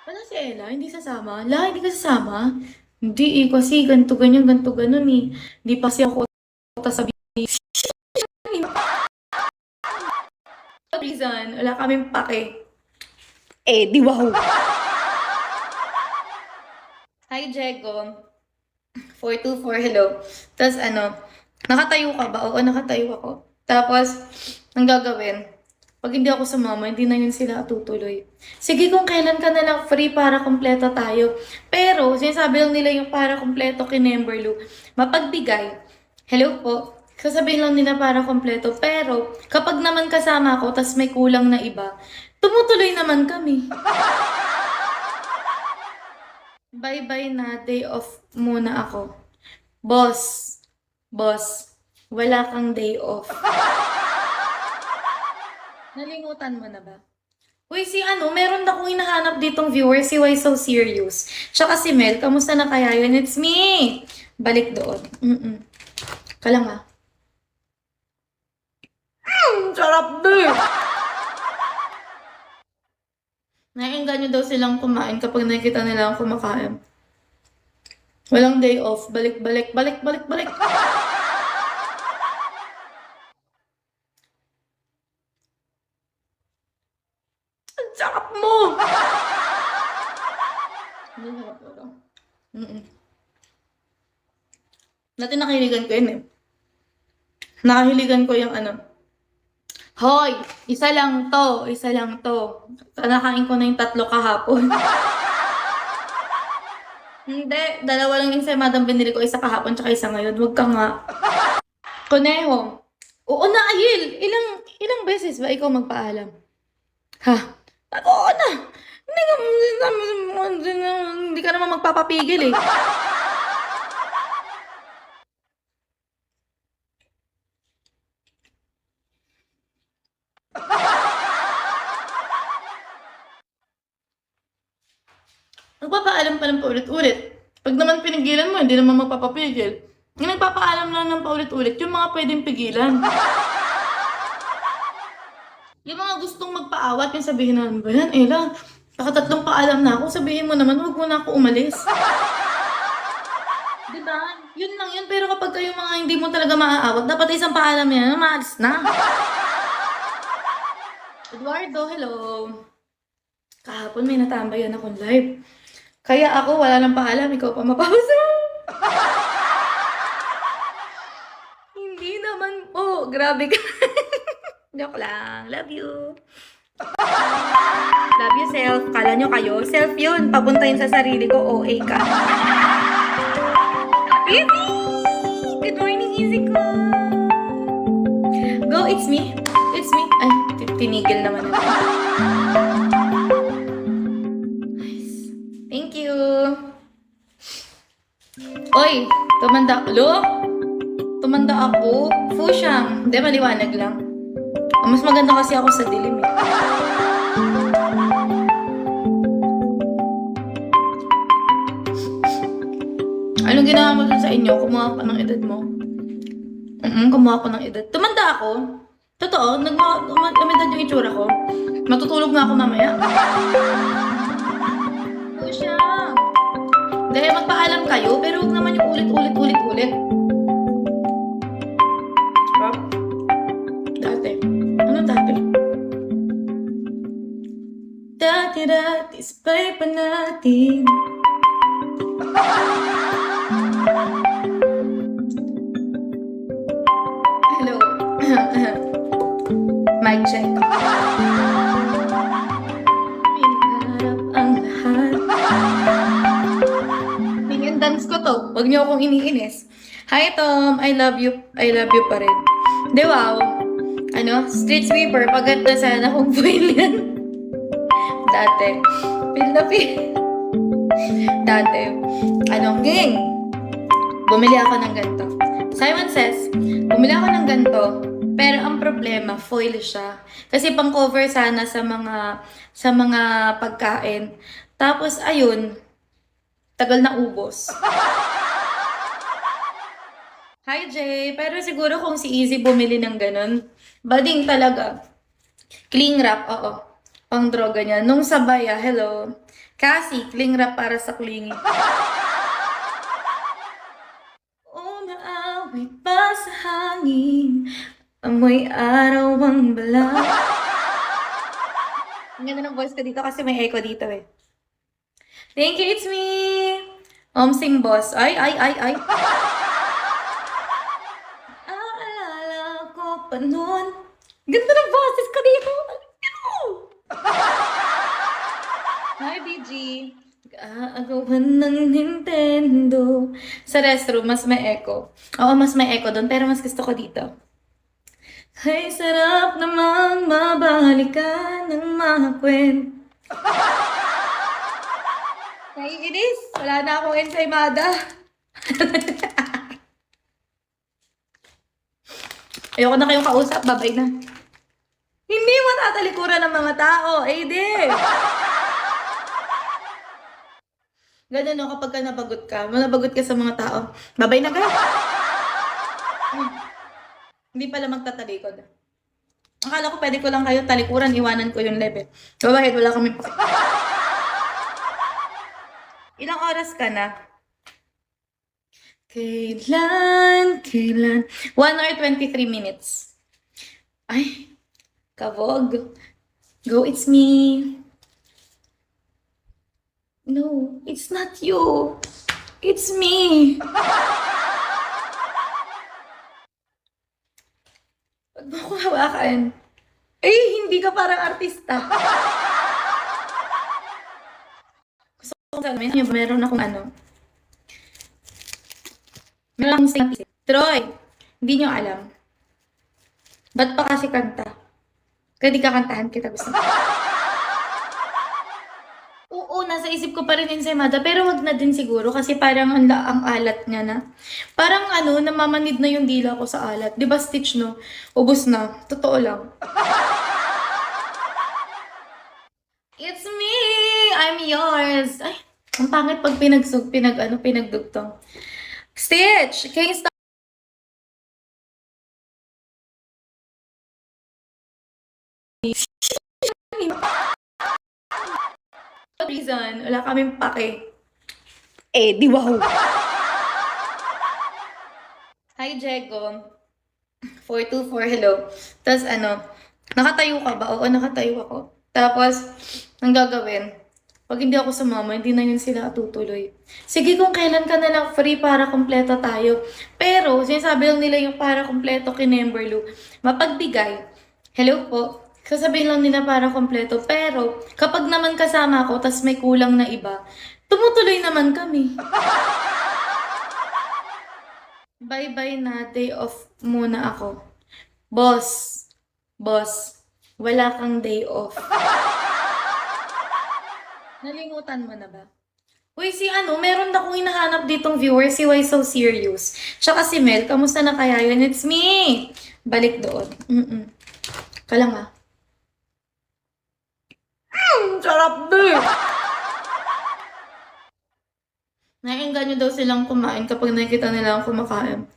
Wala si Ella, hindi sasama. La, hindi ka sasama? Hindi eh, kasi ganto ganyan, ganto ganon eh. Hindi pa siya ako sasabihin. Reason, wala kaming pake. Eh, di wow. Hi, Jego. 424, hello. Tapos ano, nakatayo ka ba? Oo, nakatayo ako. Tapos, ang gagawin, pag hindi ako sumama, hindi na yun sila tutuloy. Sige, kung kailan ka na lang free para kumpleto tayo. Pero, sinasabi lang nila yung para kumpleto kay Nemberlu, mapagbigay. Hello po. Sasabihin lang nila para kumpleto. Pero, kapag naman kasama ako, tas may kulang na iba, tumutuloy naman kami. Bye-bye na, day off muna ako. Boss, boss, wala kang day off. Nalimutan mo na ba? Uy, si ano, meron na akong hinahanap ditong viewer, si Why So Serious. Tsaka si Mel, kamusta na kaya yun? It's me! Balik doon. Ka lang ah. Sarap din! Naiinganyo daw silang kumain kapag nakikita nila ang kumakain. Walang day off. Balik, balik, balik, balik, balik. Ang sarap mo! Hindi sarap ko lang. Dati nakahiligan ko yun eh. Nakahiligan ko yung ano. Hoy! Isa lang to. Isa lang to. Nakain ko na yung 3 kahapon. Hindi. 2 lang yung ensaymada binili ko. Isa kahapon tsaka isa ngayon. Huwag ka nga. Kuneho. Oo na, Ayil. Ilang beses ba ikaw magpaalam? Ha? Oo na. Hindi ka naman magpapapigil eh. Nagpapaalam pa ng paulit-ulit. Pag naman pinigilan mo, hindi naman magpapapigil. Yung nagpapaalam lang ng paulit-ulit, yung mga pwedeng pigilan. Yung mga gustong magpaawat, yung sabihin na, ba yan, Ella? Nakatatlong paalam na ako, sabihin mo naman, huwag mo na ako umalis. Diba? Yun lang yun, pero kapag kayong mga hindi mo talaga maaawat, dapat isang paalam yan, maalis na. Eduardo, hello. Kahapon may natambayan akong live. Kaya ako, wala nang paalam, ikaw pa mapapasa. Hindi naman po, grabe ka. Joke lang, love you. Love you, self. Kala nyo kayo, self yun. Papuntahin sa sarili ko, OA ka. Easy! Good morning, Easy ko. Go, it's me. It's me. Ay, tinigil naman ako. Nice. Thank you. Oy, tumanda. Lo? Tumanda ako. Fushang. Hindi, maliwanag lang. Mas maganda kasi ako sa dilim eh. Anong ginawa mo dun sa inyo? Kumuha ka ng edad mo? Kumuha ko ng edad. Tumanda ako. Totoo, umedad yung itsura ko. Matutulog na ako mamaya. O siya. Dahil magpaalam kayo, pero huwag naman yung ulit-ulit-ulit-ulit. Dati. Ano dati? Dati-dati, sabay pa natin. Hello. Mic check. Pinarap ang lahat. Tingin dance ko to. Huwag niyo akong iniinis. Hi Tom, I love you. I love you pa rin. Di wow. Ano? Street sweeper. Pagkat na sana kung foil yan. Dati. Feel na feel. Dati. Ano? Ging. Bumili ako ng ganito. Simon says, bumili ako ng ganito, pero ang problema, foil siya. Kasi pang-cover sana sa mga pagkain. Tapos, ayun, tagal na ubos. Hi, Jay. Pero siguro kung si Easy bumili ng ganun, bading talaga. Cling wrap, oo. Pang droga niya. Nung sabaya, hello. Kasi, cling wrap para sa clingy. Umaawit pa sa hangin, amoy araw ang balat. Ang ganda ng voice ko dito kasi may echo dito eh. Thank you, it's me! Sing boss. Ay, ay, ay, ay. Aalala ko pa nun. Ganda ng boses ko dito. Hi, BG. Gaagawan ng Nintendo. Sa restroom, mas may echo. Oo, mas may echo doon, pero mas gusto ko dito. Ay, sarap namang mabalikan ng mga kwento. Naiinis. Wala na akong ensaymada. Ayoko na kayong kausap. Babay na. Hindi mo tatalikuran ng mga tao. Eh, di. Ganun no, kapag nabagot ka sa mga tao. Babay na ka. Hindi pala magtatalikod. Akala ko pwede ko lang kayo talikuran, iwanan ko yung level. So, bakit wala kami Ilang oras ka na? Kailan? 1 hour 23 minutes. Ay, kabog. Go, it's me. No, it's not you. It's me. Huwag mo akong hawakan. Eh, hindi ka parang artista. Gusto ko sabihin niyo, meron akong meron akong sing. Troy, hindi niyo alam. Ba't pa kasi kanta? Kaya di kakantahan kita gusto. Oo, nasa isip ko pa rin ensaymada, pero wag na din siguro kasi parang ang alat niya na. Parang namamanid na yung dila ko sa alat. Di ba Stitch, no? Ubus na. Totoo lang. It's me! I'm yours! Ay, ang pangit pag pinagdugtong. Stitch! Can you stop? Reason, wala kaming pake. Eh, di wow! Hi, Jego. 424, hello. Tapos nakatayo ka ba? Oo, nakatayo ako. Tapos, ang gagawin, pag hindi ako sumama, hindi na yun sila tutuloy. Sige, kung kailan ka na lang free para kumpleto tayo. Pero, sinasabi lang nila yung para kumpleto kay Nemberlu. Mapagbigay. Hello po. Sasabihin lang nila para kumpleto. Pero, kapag naman kasama ako, tas may kulang na iba, tumutuloy naman kami. Bye-bye na, day off muna ako. Boss, wala kang day off. Nalimutan mo na ba? Uy, meron na akong hinahanap ditong viewer, si Why So Serious. Tsaka si Mel, kamusta na kaya yun? It's me! Balik doon. Ka lang sarap din! Naiinganyo daw silang kumain kapag nakikita nila ang kumakain.